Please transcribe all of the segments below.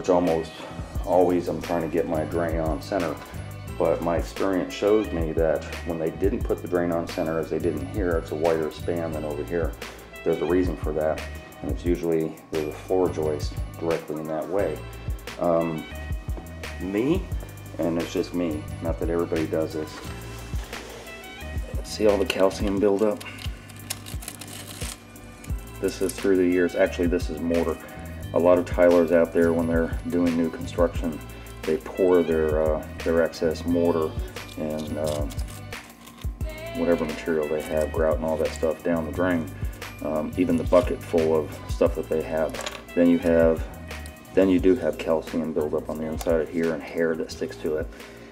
which almost always I'm trying to get my drain on center. But my experience shows me that when they didn't put the drain on center, as they didn't here, it's a wider span than over here. There's a reason for that, and it's usually there's a floor joist directly in that way. And it's just me, not that everybody does this. See all the calcium buildup? This is through the years. Actually, this is mortar. A lot of tilers out there, when they're doing new construction, they pour their excess mortar and whatever material they have, grout and all that stuff, down the drain. Even the bucket full of stuff that they have. Then you do have calcium buildup on the inside of here and hair that sticks to it.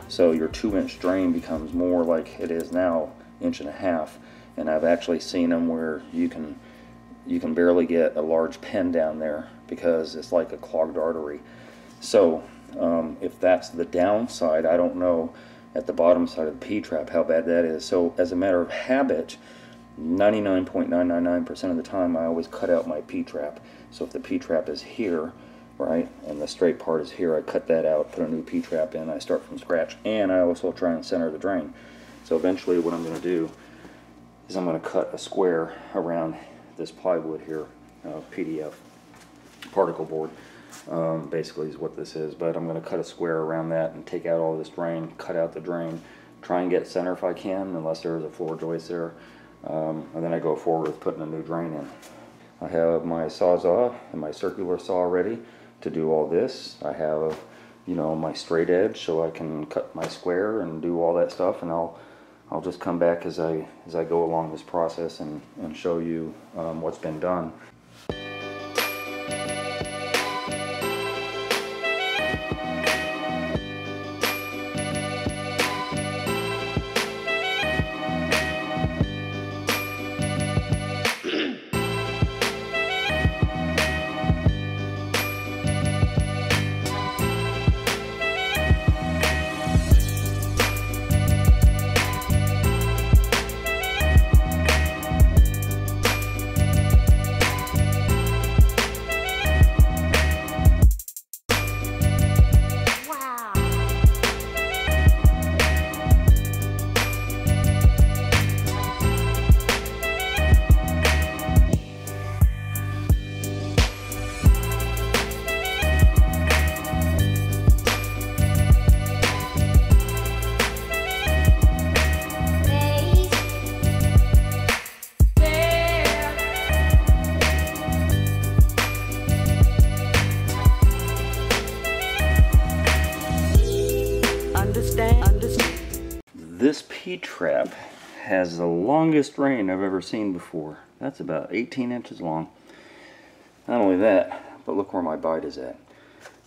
So your 2-inch drain becomes more like it is now, 1.5 inches. And I've actually seen them where you can barely get a large pen down there because it's like a clogged artery. So if that's the downside, I don't know at the bottom side of the P-trap how bad that is. So as a matter of habit, 99.999% of the time I always cut out my P-trap. So if the P-trap is here, right, and the straight part is here, I cut that out, put a new P-trap in, I start from scratch, and I also try and center the drain. So eventually what I'm going to do is I'm going to cut a square around this plywood here, PDF particle board, basically is what this is, but I'm going to cut a square around that and take out all this drain, cut out the drain, try and get center if I can, unless there's a floor joist there, and then I go forward with putting a new drain in. I have my Sawzall and my circular saw ready to do all this. I have, you know, my straight edge so I can cut my square and do all that stuff, and I'll just come back as I go along this process and show you what's been done. This P-trap has the longest drain I've ever seen before. That's about 18 inches long. Not only that, but look where my bite is at.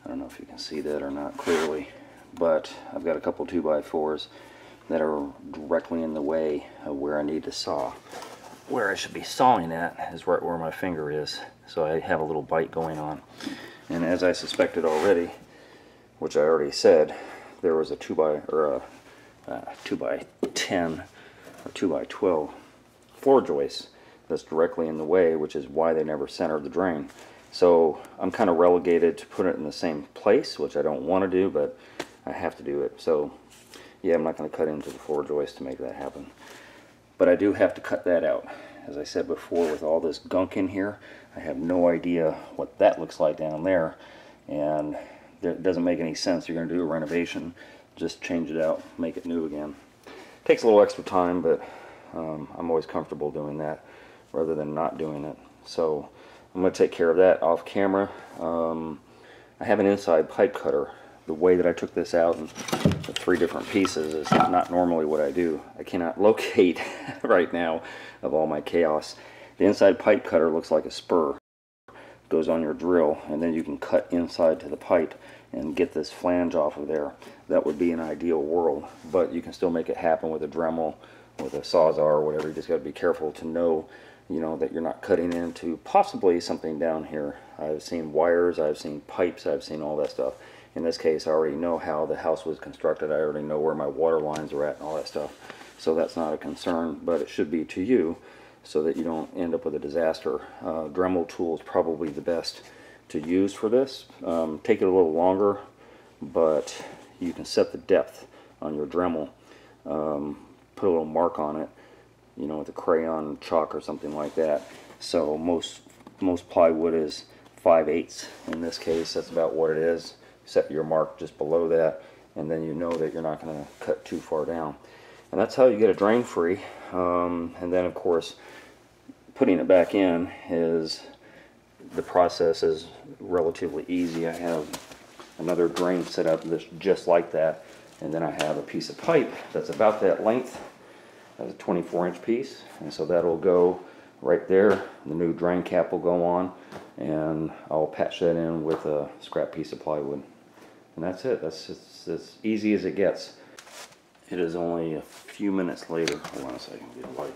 I don't know if you can see that or not clearly, but I've got a couple 2x4s that are directly in the way of where I need to saw. Where I should be sawing at is right where my finger is, so I have a little bite going on. And as I suspected already, which I already said, there was a 2x10 or 2x12 floor joist that's directly in the way, which is why they never centered the drain. So I'm kind of relegated to put it in the same place, which I don't want to do, but I have to do it. So yeah, I'm not going to cut into the floor joist to make that happen. But I do have to cut that out. As I said before, with all this gunk in here, I have no idea what that looks like down there. And it doesn't make any sense. You're going to do a renovation, just change it out, make it new again. Takes a little extra time, but I'm always comfortable doing that rather than not doing it. So I'm going to take care of that off camera. I have an inside pipe cutter. The way that I took this out in the 3 different pieces is not normally what I do. I cannot locate right now of all my chaos. The inside pipe cutter looks like a spur. It goes on your drill, and then you can cut inside to the pipe and get this flange off of there. That would be an ideal world, but you can still make it happen with a Dremel, with a Sawzall or whatever. You just got to be careful to know, you know, that you're not cutting into possibly something down here. I've seen wires, I've seen pipes, I've seen all that stuff. In this case, I already know how the house was constructed. I already know where my water lines are at and all that stuff. So that's not a concern, but it should be to you so that you don't end up with a disaster. Dremel tool is probably the best to use for this. Take it a little longer, but you can set the depth on your Dremel. Put a little mark on it, you know, with a crayon, chalk, or something like that. So most plywood is 5/8 in this case. That's about what it is. Set your mark just below that, and then you know that you're not going to cut too far down. And that's how you get a drain free. And then of course, putting it back in the process is relatively easy. I have another drain set up that's just like that, and then I have a piece of pipe that's about that length. That's a 24-inch piece, and so that'll go right there. The new drain cap will go on, and I'll patch that in with a scrap piece of plywood. And that's it. That's just as easy as it gets. It is only a few minutes later. Hold on a second, get a light.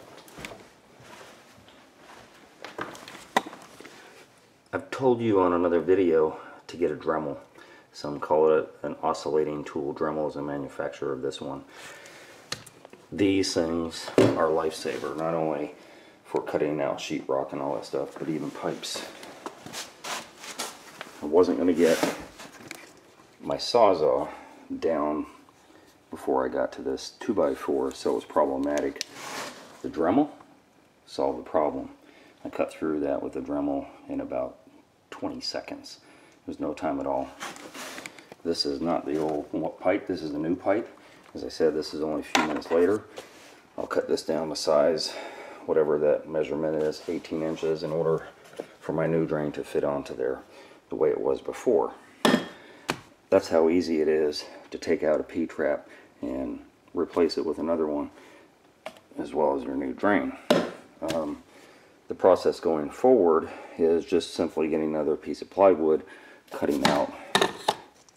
I've told you on another video to get a Dremel. Some call it an oscillating tool. Dremel is a manufacturer of this one. These things are a lifesaver, not only for cutting out sheetrock and all that stuff, but even pipes. I wasn't going to get my Sawzall down before I got to this 2x4, so it was problematic. The Dremel solved the problem. I cut through that with the Dremel in about 20 seconds. It was no time at all. This is not the old pipe, this is the new pipe. As I said, this is only a few minutes later. I'll cut this down to size, whatever that measurement is, 18 inches, in order for my new drain to fit onto there the way it was before. That's how easy it is to take out a P-trap and replace it with another one, as well as your new drain. The process going forward is just simply getting another piece of plywood, cutting out.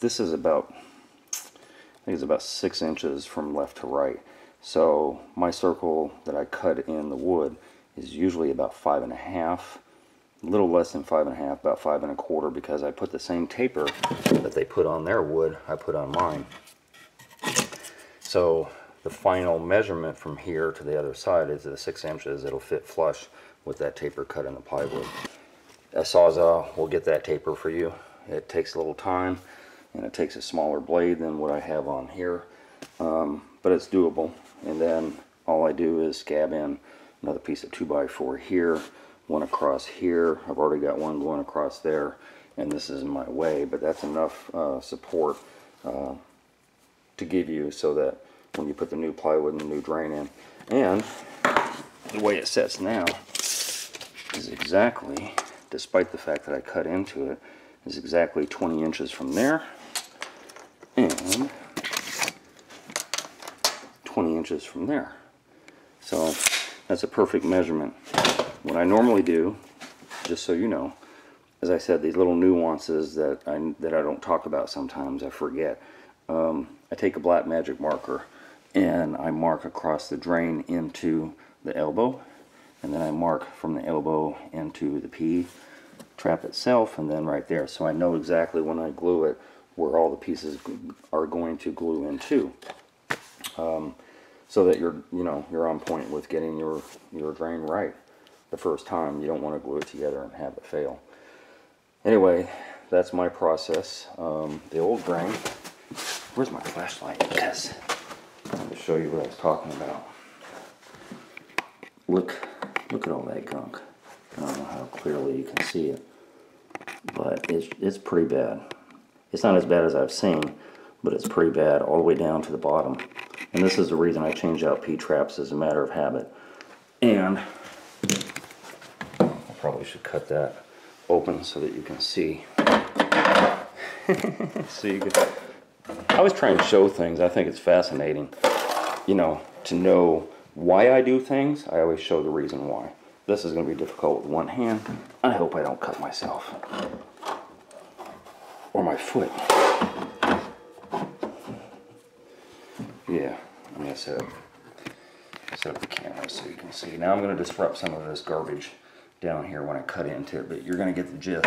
This is about, I think it's about 6 inches from left to right. So my circle that I cut in the wood is usually about 5.5, a little less than 5.5, about 5.25, because I put the same taper that they put on their wood, I put on mine. So the final measurement from here to the other side is the 6 inches. It'll fit flush with that taper cut in the plywood. A Sawzall will get that taper for you. It takes a little time, and it takes a smaller blade than what I have on here, but it's doable. And then all I do is scab in another piece of 2x4 here, one across here. I've already got one going across there, and this is in my way, but that's enough support to give you so that when you put the new plywood and the new drain in, and the way it sets now is exactly, despite the fact that I cut into it, is exactly 20 inches from there and 20 inches from there. So that's a perfect measurement. What I normally do, just so you know, as I said, these little nuances that I don't talk about sometimes, I forget. I take a black magic marker and I mark across the drain into the elbow, and then I mark from the elbow into the P trap itself, and then right there, so I know exactly when I glue it where all the pieces are going to glue into, so that you're on point with getting your drain right the first time. You don't want to glue it together and have it fail. Anyway, that's my process. The old drain. Where's my flashlight? Yes. I'm going to show you what I was talking about. Look at all that gunk. I don't know how clearly you can see it, but it's pretty bad. It's not as bad as I've seen, but it's pretty bad all the way down to the bottom. And this is the reason I change out P-traps as a matter of habit. And I probably should cut that open so that you can see. So you can, I always try and show things. I think it's fascinating, to know why I do things. I always show the reason why. This is going to be difficult with one hand. I hope I don't cut myself or my foot. Yeah, I'm going to set up the camera so you can see. Now I'm going to disrupt some of this garbage down here when I cut into it, but you're going to get the gist.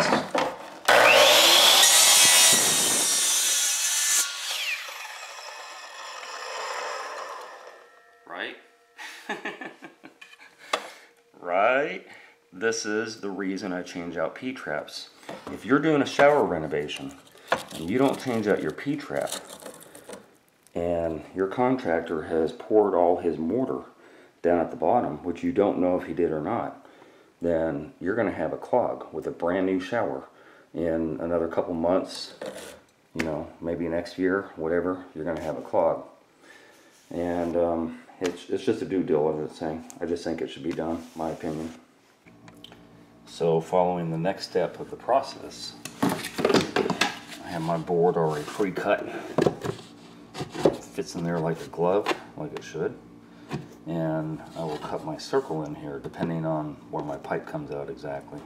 Right? Right? this is the reason I change out P-traps. If you're doing a shower renovation and you don't change out your P-trap, and your contractor has poured all his mortar down at the bottom, which you don't know if he did or not, then you're going to have a clog with a brand new shower. In another couple months, you know, maybe next year, whatever, you're going to have a clog. And it's just a due diligence thing. I just think it should be done, my opinion. So following the next step of the process, I have my board already pre-cut. Fits in there like a glove, like it should. And I will cut my circle in here depending on where my pipe comes out exactly.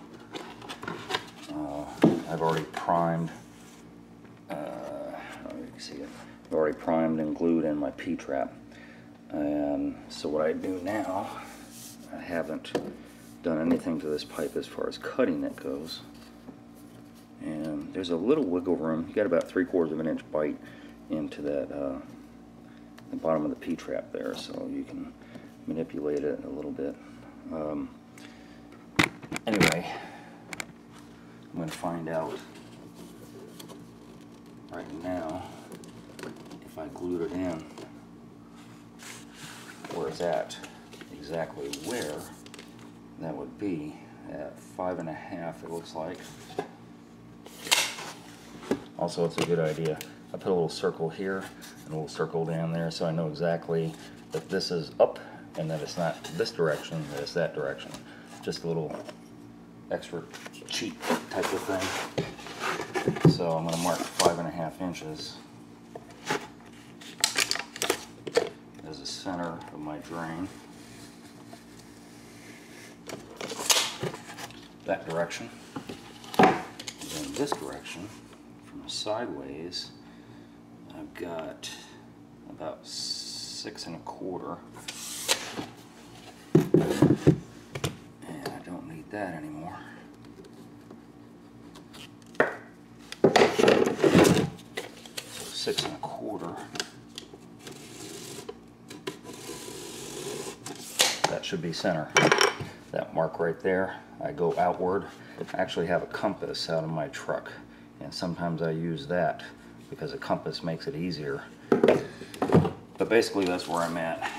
I've already primed, you see it. I've already primed and glued in my P-trap. And so what I do now, I haven't done anything to this pipe as far as cutting it goes. And there's a little wiggle room. You got about 3/4 of an inch bite into that the bottom of the P-trap there, so you can manipulate it a little bit. Anyway, I'm going to find out right now if I glued it in where it's at, exactly where that would be at 5.5, it looks like. Also, it's a good idea. I put a little circle here and a little circle down there so I know exactly that this is up and that it's not this direction, that it's that direction. Just a little extra cheat type of thing. So I'm going to mark 5.5 inches as the center of my drain. That direction. And then this direction, from sideways, I've got about 6 1/4. And I don't need that anymore. So 6 1/4. That should be center. That mark right there, I go outward. I actually have a compass out of my truck, and sometimes I use that because a compass makes it easier. But basically that's where I'm at,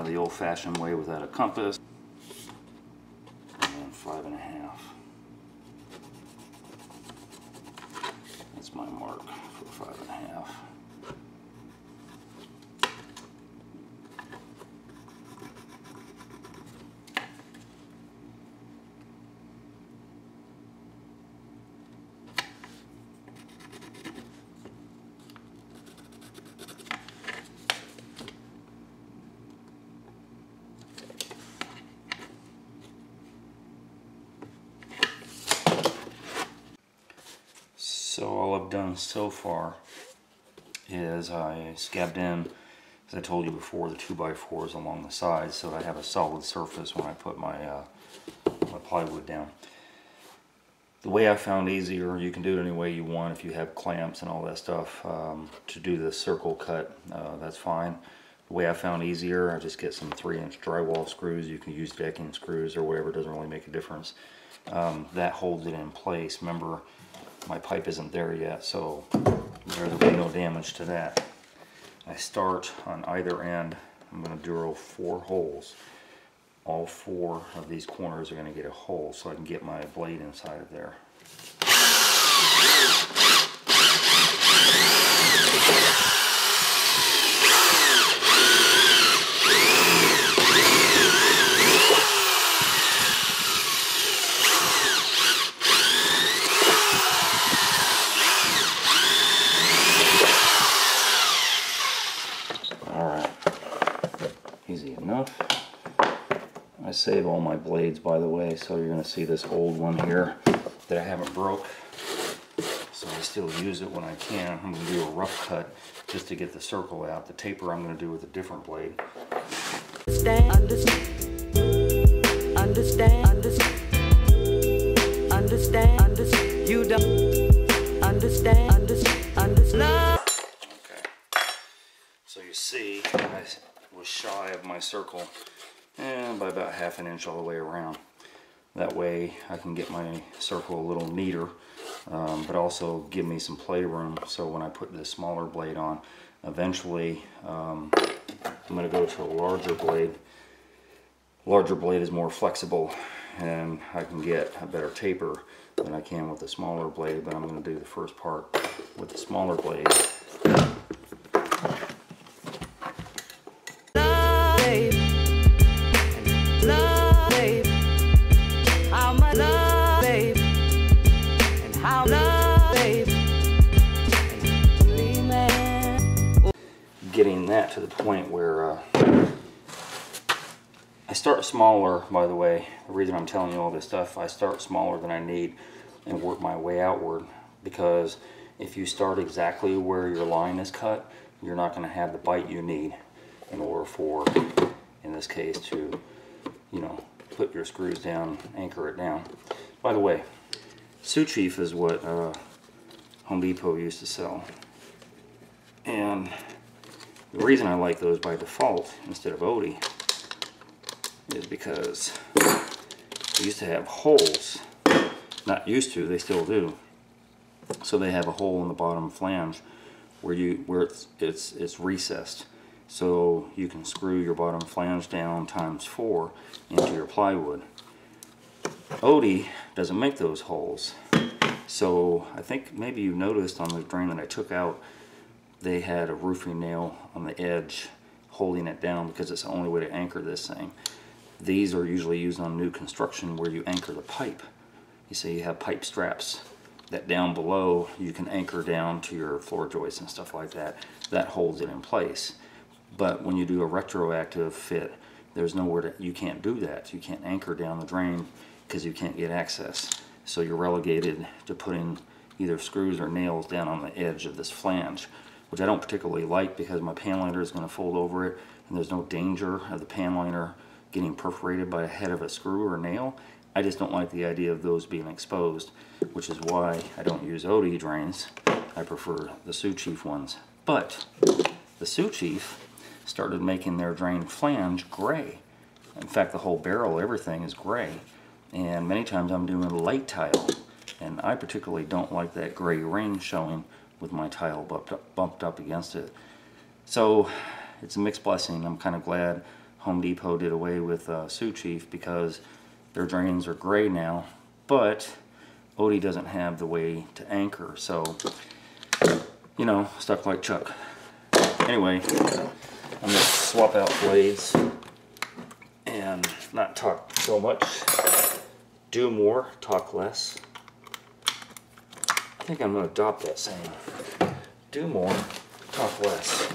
the old-fashioned way without a compass. And then 5.5. That's my mark for 5.5. So all I've done so far is I scabbed in, as I told you before, the 2x4s along the sides so that I have a solid surface when I put my, my plywood down. The way I found easier, you can do it any way you want if you have clamps and all that stuff, to do the circle cut, that's fine. The way I found easier, I just get some 3-inch drywall screws. You can use decking screws or whatever, it doesn't really make a difference. That holds it in place. Remember, my pipe isn't there yet, so there will be no damage to that. I start on either end. I'm going to drill 4 holes. All 4 of these corners are going to get a hole so I can get my blade inside of there. Easy enough. I save all my blades, by the way, so you're going to see this old one here that I haven't broke. So I still use it when I can. I'm going to do a rough cut just to get the circle out. The taper I'm going to do with a different blade. Understand, you don't understand. Okay. So you see, I was shy of my circle and by about 1/2 inch all the way around. That way I can get my circle a little neater, but also give me some playroom, so when I put this smaller blade on, eventually I'm going to go to a larger blade. Larger blade is more flexible and I can get a better taper than I can with the smaller blade, but I'm going to do the first part with the smaller blade. Getting that to the point where I start smaller, by the way. The reason I'm telling you all this stuff, I start smaller than I need and work my way outward, because if you start exactly where your line is cut, you're not going to have the bite you need in order for, in this case, to, you know, put your screws down, anchor it down. By the way, Sioux Chief is what Home Depot used to sell, and the reason I like those by default instead of Odie is because they used to have holes. Not used to, they still do. So they have a hole in the bottom flange where it's recessed, so you can screw your bottom flange down ×4 into your plywood. Odie doesn't make those holes, so I think maybe you noticed on the drain that I took out, they had a roofing nail on the edge holding it down, because it's the only way to anchor this thing. These are usually used on new construction where you anchor the pipe. You see, you have pipe straps that down below you can anchor down to your floor joists and stuff like that. That holds it in place. But when you do a retroactive fit, there's nowhere to, you can't do that. You can't anchor down the drain because you can't get access. So you're relegated to putting either screws or nails down on the edge of this flange, which I don't particularly like, because my pan liner is going to fold over it and there's no danger of the pan liner getting perforated by the head of a screw or nail. I just don't like the idea of those being exposed, which is why I don't use Odie drains. I prefer the Sioux Chief ones. But the Sioux Chief started making their drain flange gray. In fact, the whole barrel, everything is gray. And many times I'm doing light tile, and I particularly don't like that gray ring showing with my tile bumped up against it. So it's a mixed blessing. I'm kind of glad Home Depot did away with Sioux Chief, because their drains are gray now, but Odie doesn't have the way to anchor, so, you know, stuck like Chuck. Anyway, I'm going to swap out blades and not talk so much. Do more, talk less. I think I'm going to adopt that saying. Do more, talk less.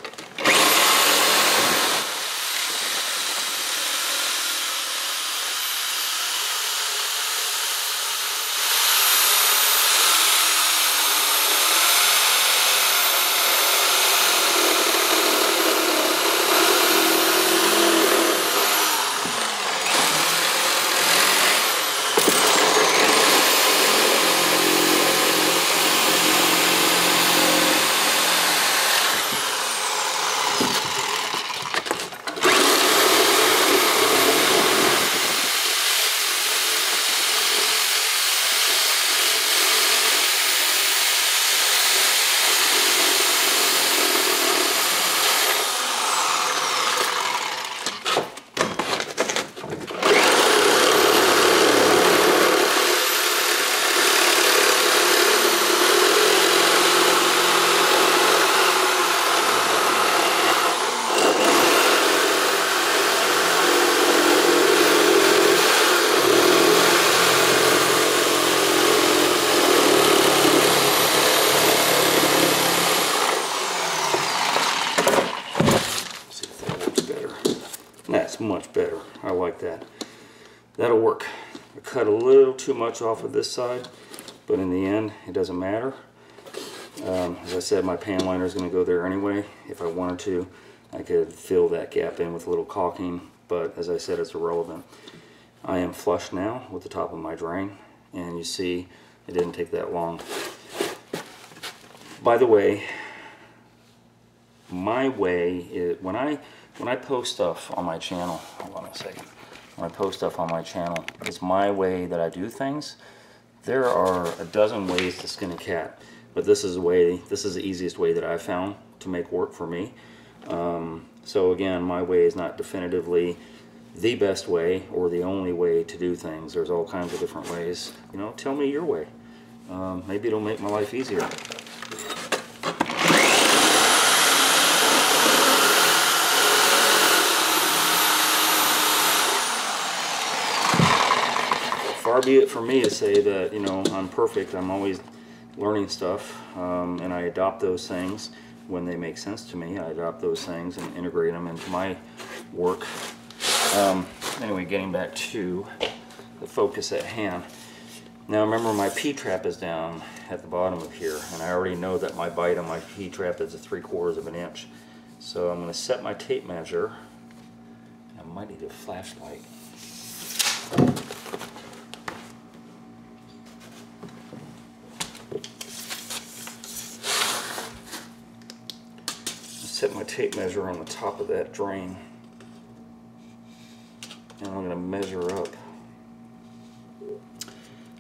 That's much better. I like that. That'll work. I cut a little too much off of this side, but in the end, it doesn't matter. As I said, my pan liner is going to go there anyway. If I wanted to, I could fill that gap in with a little caulking, but as I said, it's irrelevant. I am flush now with the top of my drain, and you see it didn't take that long. By the way, my way is when I post stuff on my channel, hold on a second, when I post stuff on my channel. It's my way that I do things. There are a dozen ways to skin a cat, but this is the easiest way that I've found to make work for me. So again, my way is not definitively the best way or the only way to do things. There's all kinds of different ways. You know, tell me your way. Maybe it'll make my life easier. Far be it from me to say that, you know, I'm perfect. I'm always learning stuff, and I adopt those things when they make sense to me. I adopt those things and integrate them into my work. Anyway, getting back to the focus at hand. Now remember, my P-trap is down at the bottom of here, and I already know that my bite on my P-trap is 3/4 of an inch. So I'm going to set my tape measure. I might need a flashlight. Set my tape measure on the top of that drain, and I'm going to measure up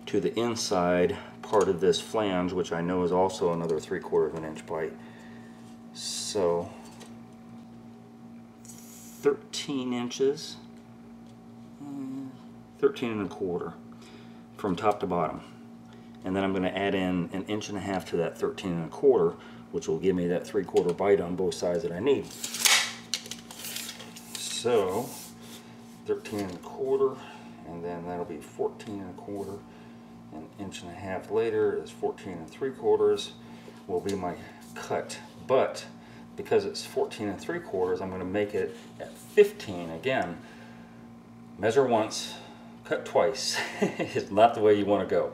to the inside part of this flange, which I know is also another 3/4 of an inch bite. So 13 inches, 13 1/4 from top to bottom. And then I'm going to add in 1.5 inches to that 13 1/4, which will give me that 3/4 bite on both sides that I need. So 13 1/4, and then that'll be 14 1/4. 1.5 inches later is 14 3/4 will be my cut. But because it's 14 3/4, I'm going to make it at 15 again. Measure once, cut twice. It's not the way you want to go.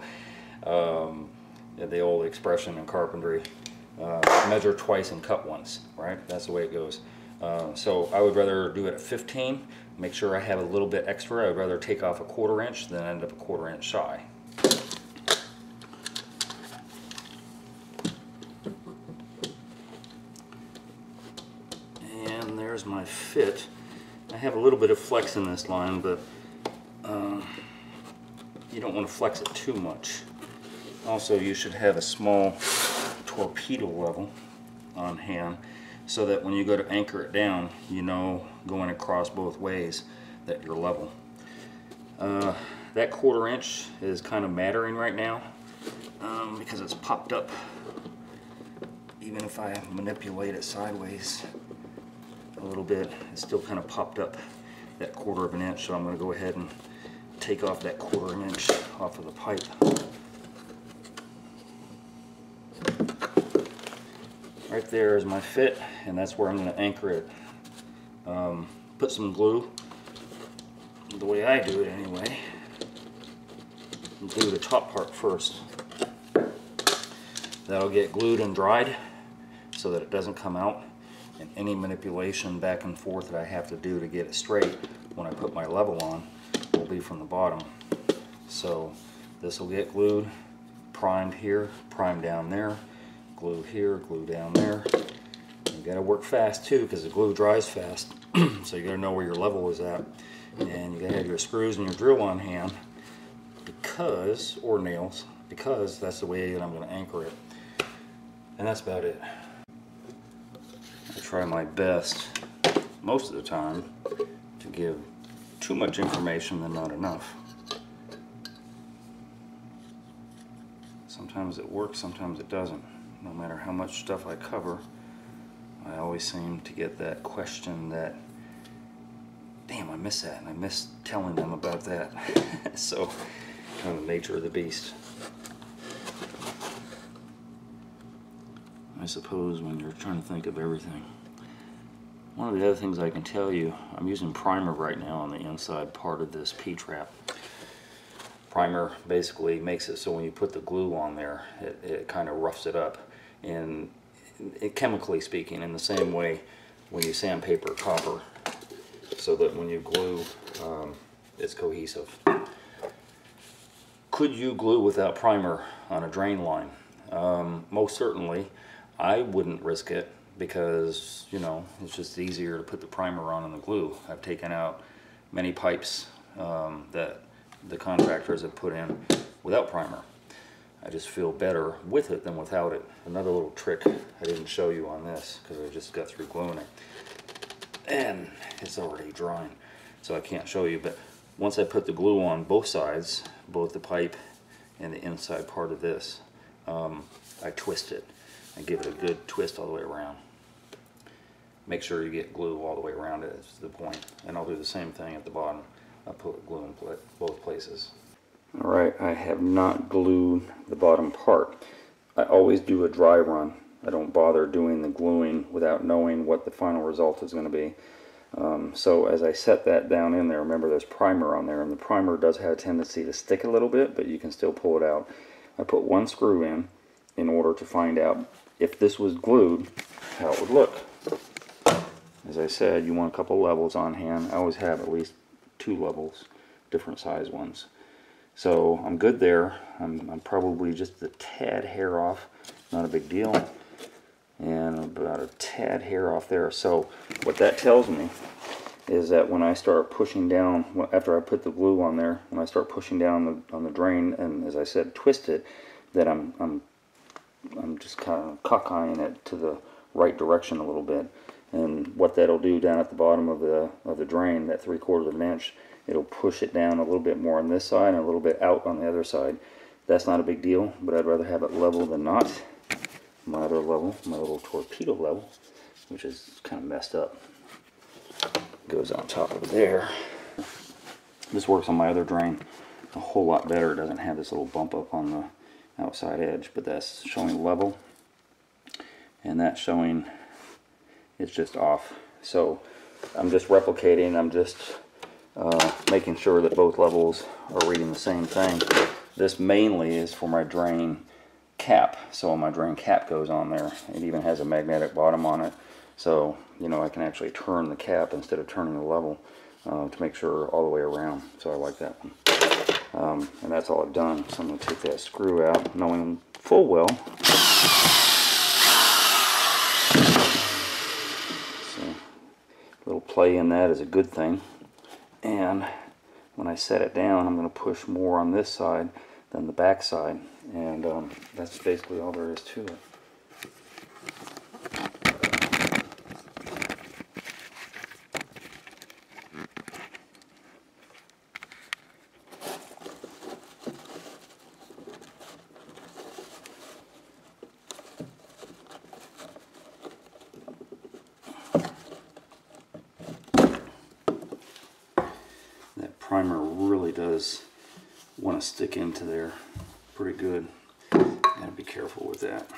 The old expression in carpentry, measure twice and cut once, right? That's the way it goes. So I would rather do it at 15, make sure I have a little bit extra. I would rather take off 1/4 inch than end up 1/4 inch shy. And there's my fit. I have a little bit of flex in this line, but you don't want to flex it too much. Also, you should have a small torpedo level on hand so that when you go to anchor it down, you know, going across both ways, that you're level. That 1/4 inch is kind of mattering right now because it's popped up. Even if I manipulate it sideways a little bit, it's still kind of popped up that 1/4 of an inch. So I'm going to go ahead and take off that 1/4 inch off of the pipe. Right there is my fit, and that's where I'm going to anchor it. Put some glue, the way I do it anyway. Glue the top part first. That'll get glued and dried so that it doesn't come out, and any manipulation back and forth that I have to do to get it straight when I put my level on will be from the bottom. So this will get glued, primed here, primed down there, glue here, glue down there. You got to work fast too, because the glue dries fast. So you got to know where your level is at, and you got to have your screws and your drill on hand, because, or nails, because that's the way that I'm going to anchor it. And that's about it. I try my best most of the time to give too much information than not enough. Sometimes it works, sometimes it doesn't. No matter how much stuff I cover, I always seem to get that question that, damn, I miss that, and I miss telling them about that. So, kind of the nature of the beast. I suppose when you're trying to think of everything. One of the other things I can tell you, I'm using primer right now on the inside part of this P-trap. Primer basically makes it so when you put the glue on there, it kind of roughs it up. And chemically speaking, in the same way when you sandpaper copper, so that when you glue, it's cohesive. Could you glue without primer on a drain line? Most certainly. I wouldn't risk it because, you know, it's just easier to put the primer on than the glue. I've taken out many pipes that the contractors have put in without primer. I just feel better with it than without it. Another little trick I didn't show you on this because I just got through gluing it. And it's already drying, so I can't show you, but once I put the glue on both sides, both the pipe and the inside part of this, I twist it. I give it a good twist all the way around. Make sure you get glue all the way around it, is the point. And I'll do the same thing at the bottom. I'll put glue in both places. Alright, I have not glued the bottom part. I always do a dry run. I don't bother doing the gluing without knowing what the final result is going to be. So as I set that down in there, remember there's primer on there, and the primer does have a tendency to stick a little bit, but you can still pull it out. I put one screw in order to find out if this was glued, how it would look. As I said, you want a couple levels on hand. I always have at least 2 levels, different size ones. So I'm good there. I'm probably just a tad hair off, not a big deal. And about a tad hair off there. So what that tells me is that when I start pushing down, after I put the glue on there, when I start pushing down on the drain, and as I said, twist it, that I'm just kind of cock-eyeing it to the right direction a little bit. And what that'll do down at the bottom of the drain, that 3/4 of an inch, it'll push it down a little bit more on this side and a little bit out on the other side. That's not a big deal, but I'd rather have it level than not. My other level, my little torpedo level, which is kind of messed up, goes on top of there. This works on my other drain a whole lot better. It doesn't have this little bump up on the outside edge, but that's showing level, and that's showing it's just off. So I'm just replicating, I'm just making sure that both levels are reading the same thing. This mainly is for my drain cap, so my drain cap goes on there. It even has a magnetic bottom on it, so you know I can actually turn the cap instead of turning the level to make sure all the way around. So I like that one, and that's all I've done. So I'm going to take that screw out, knowing full well. So a little play in that is a good thing. And when I set it down, I'm going to push more on this side than the back side, and that's basically all there is to it. That primer really does want to stick into there pretty good. Gotta be careful with that.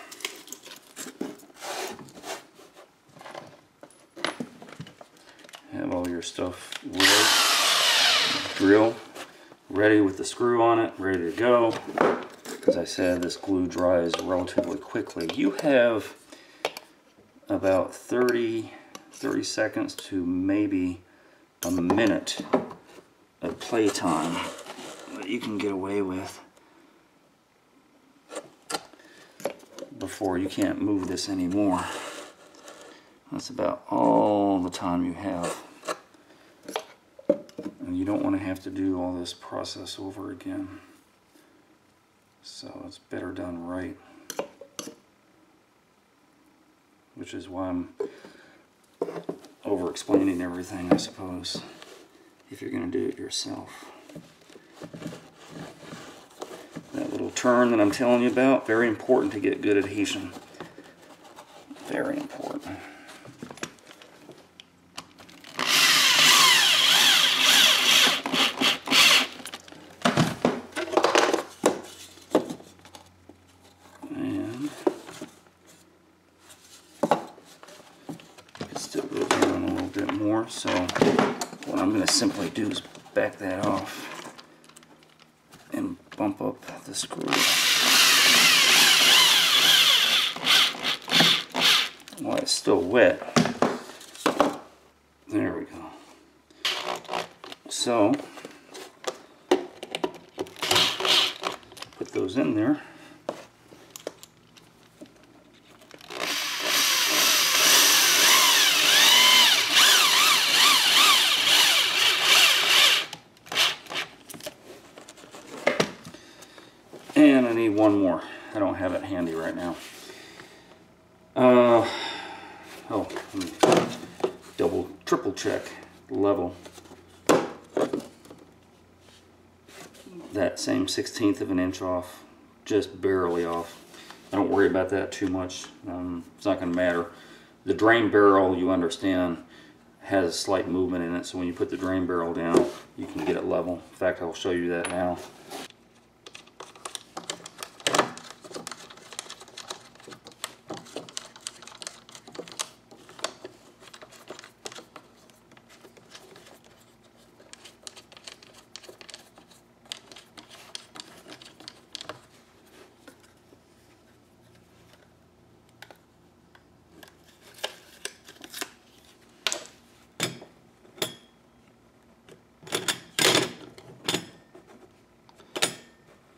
Have all your stuff ready, drill ready with the screw on it, ready to go. As I said, this glue dries relatively quickly. You have about 30 seconds to maybe a minute of play time that you can get away with before you can't move this anymore. That's about all the time you have. And you don't want to have to do all this process over again. So it's better done right. Which is why I'm over explaining everything, I suppose, if you're going to do it yourself. That little turn that I'm telling you about, very important to get good adhesion. Very important. And it still goes down a little bit more, so what I'm going to simply do is back that off and bump up the screw while it's still wet. There we go. So put those in there. need one more. I don't have it handy right now. Oh, let me triple check level. That same 1/16 of an inch off, just barely off. I don't worry about that too much. It's not going to matter. The drain barrel, you understand, has a slight movement in it, so when you put the drain barrel down, you can get it level. In fact, I'll show you that now.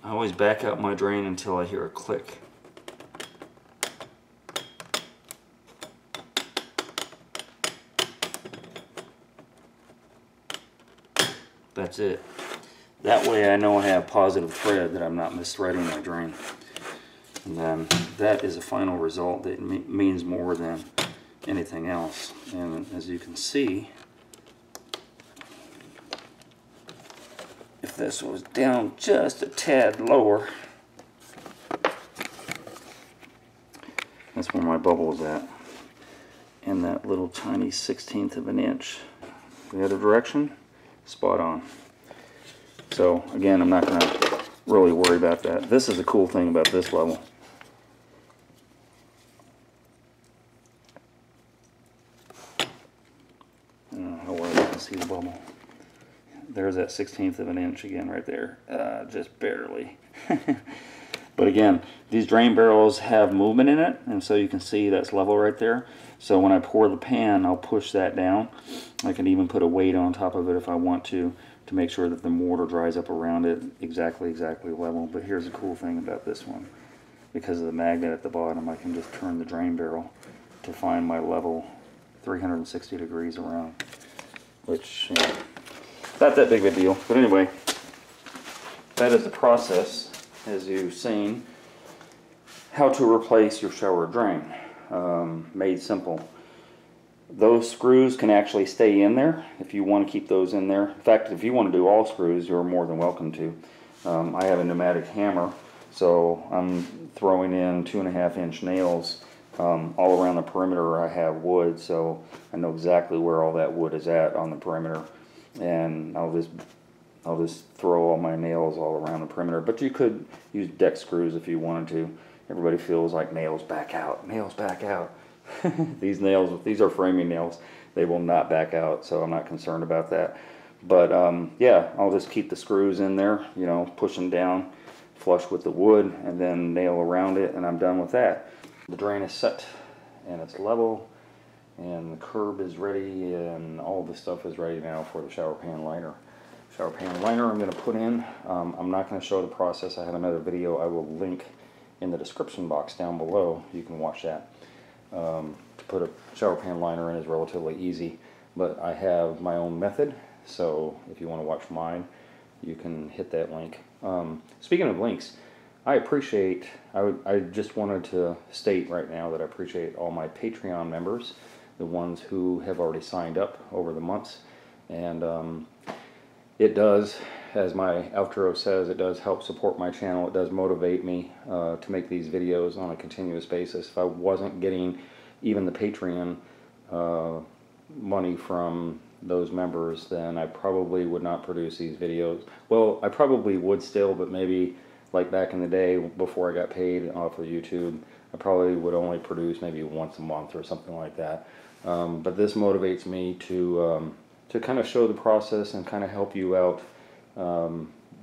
I always back out my drain until I hear a click. That's it. That way I know I have positive thread, that I'm not misthreading my drain. And then that is a final result that means more than anything else. And as you can see, if this was down just a tad lower, that's where my bubble is at. And that little tiny 1/16 of an inch. The other direction, spot on. So again, I'm not going to really worry about that. This is the cool thing about this level. How well you can see the bubble. There's that 1/16 of an inch again right there, just barely. But again, these drain barrels have movement in it, and so you can see that's level right there. So when I pour the pan, I'll push that down. I can even put a weight on top of it if I want to make sure that the mortar dries up around it exactly level. But here's the cool thing about this one. Because of the magnet at the bottom, I can just turn the drain barrel to find my level 360 degrees around, which, you know, not that big of a deal. But anyway, that is the process, as you've seen, how to replace your shower drain. Made simple. Those screws can actually stay in there if you want to keep those in there. In fact, if you want to do all screws, you're more than welcome to. I have a pneumatic hammer, so I'm throwing in 2.5 inch nails. All around the perimeter I have wood, so I know exactly where all that wood is at on the perimeter. And I'll just throw all my nails all around the perimeter. But you could use deck screws if you wanted to. Everybody feels like nails back out. Nails back out. These nails, these are framing nails. They will not back out, so I'm not concerned about that. But yeah, I'll just keep the screws in there, you know, push them down, flush with the wood, and then nail around it, and I'm done with that. The drain is set, and it's level, and the curb is ready, and all the stuff is ready now for the shower pan liner. Shower pan liner I'm going to put in. I'm not going to show the process. I have another video I will link in the description box down below. You can watch that. To put a shower pan liner in is relatively easy, but I have my own method, so if you want to watch mine, you can hit that link. Speaking of links, I just wanted to state right now that I appreciate all my Patreon members, the ones who have already signed up over the months, and it does, as my outro says, it does help support my channel. It does motivate me to make these videos on a continuous basis. If I wasn't getting even the Patreon money from those members, then I probably would not produce these videos. Well, I probably would still, but maybe like back in the day before I got paid off of YouTube, I probably would only produce maybe once a month or something like that. But this motivates me to kind of show the process and kind of help you out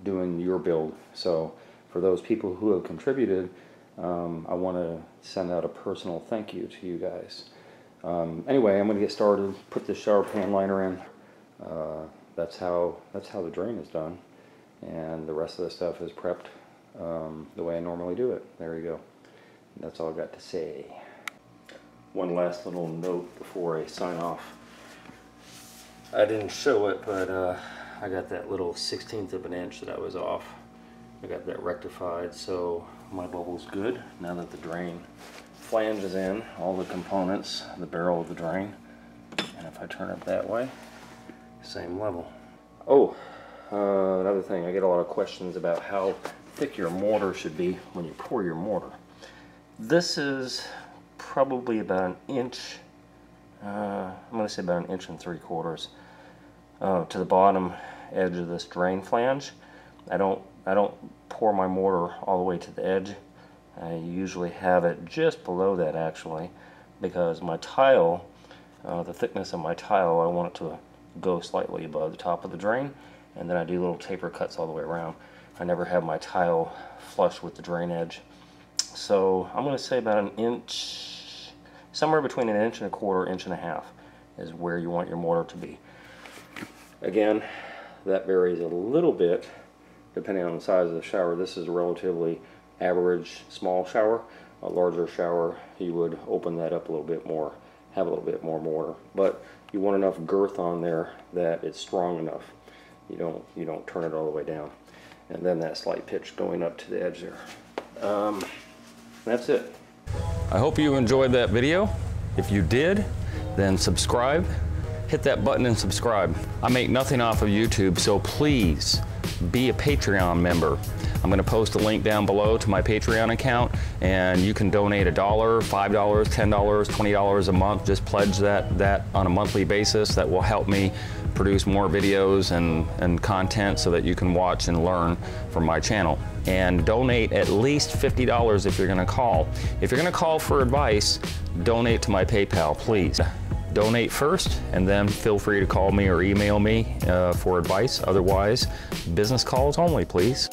doing your build. So for those people who have contributed, I want to send out a personal thank you to you guys. Anyway, I'm going to get started, put this shower pan liner in. That's how the drain is done, and the rest of the stuff is prepped the way I normally do it. There you go. That's all I got to say. One last little note before I sign off. I didn't show it, but I got that little 1/16 of an inch that I was off. I got that rectified, so my bubble's good. Now that the drain flange is in, all the components, the barrel of the drain, and if I turn it that way, same level. Oh, another thing, I get a lot of questions about how thick your mortar should be when you pour your mortar. This is probably about an inch, I'm going to say about 1.75 inches to the bottom edge of this drain flange. I don't pour my mortar all the way to the edge. I usually have it just below that, actually, because my tile, the thickness of my tile, I want it to go slightly above the top of the drain, and then I do little taper cuts all the way around. I never have my tile flush with the drain edge. So I'm going to say about an inch, somewhere between 1.25 inches, 1.5 inches is where you want your mortar to be. Again, that varies a little bit depending on the size of the shower. This is a relatively average small shower. A larger shower, you would open that up a little bit more, have a little bit more mortar, but you want enough girth on there that it's strong enough. You don't turn it all the way down, and then that slight pitch going up to the edge there. That's it. I hope you enjoyed that video. If you did, then subscribe. Hit that button and subscribe. I make nothing off of YouTube, so please be a Patreon member. I'm going to post a link down below to my Patreon account, and you can donate $1, $5, $10, $20 a month. Just pledge that on a monthly basis. That will help me produce more videos and content so that you can watch and learn from my channel. And donate at least $50 if you're going to call. If you're going to call for advice, donate to my PayPal, please. Donate first, and then feel free to call me or email me for advice. Otherwise, business calls only, please.